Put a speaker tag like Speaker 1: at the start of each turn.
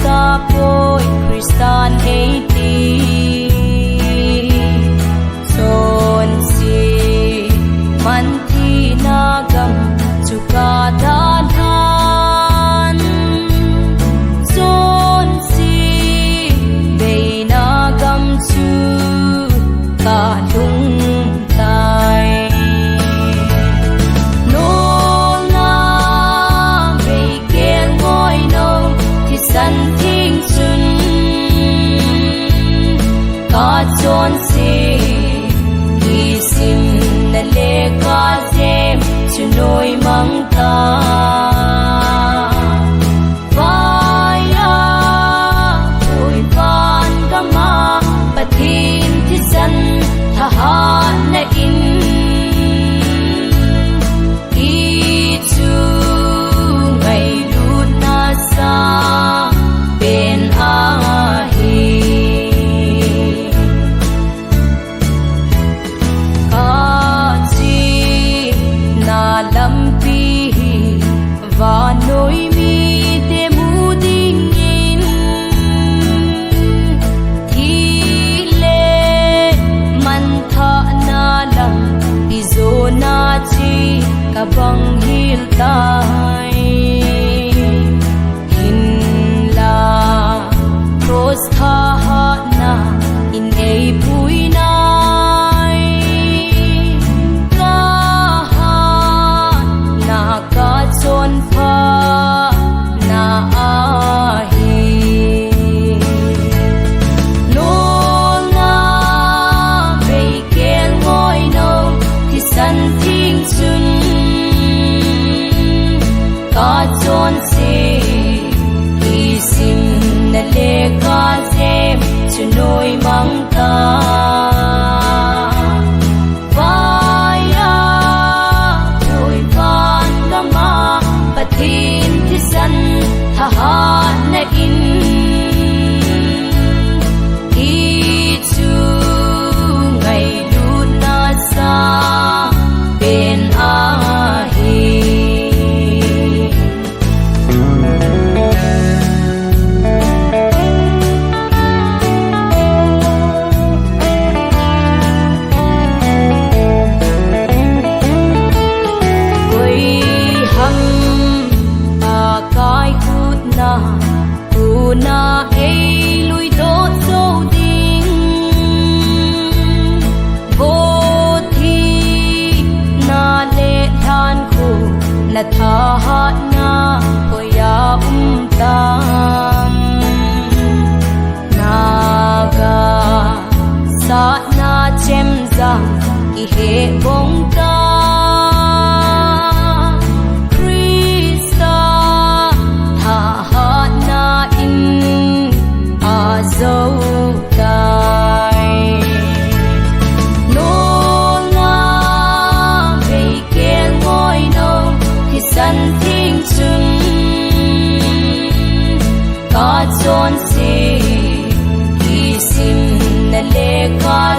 Speaker 1: ta poi Kristan eiti son si man thi nagam chuka dan son si be nagam chu ka lung tai san thiên xuân có chốn si hy sinh là lệ có dêm cho nỗi mong ta vai ôi van kama pathin thi san tha ha na in i chu ngày lut na sa và nỗi mi để mu đinh in thi lệ man tha na lam đi zo na chi ka bang hil tai hin la cross tha ha na in ei pui nai ka ha na ka chon na ahi no na be ken ngoi no thì san thiên xuân ka chon se hy sinh na le ka dêm cho nỗi mong ta pathin thi san tha ha na in i chu ngày lut na sa bên a hi na ei lui do so ding vô thi na le than khu na tha ha na hoya tam na ga sa na chem zang i he bong ta dấu tai nô na về kia ngôi nâu thì san thiên xuân có chốn si hy sinh là lệ có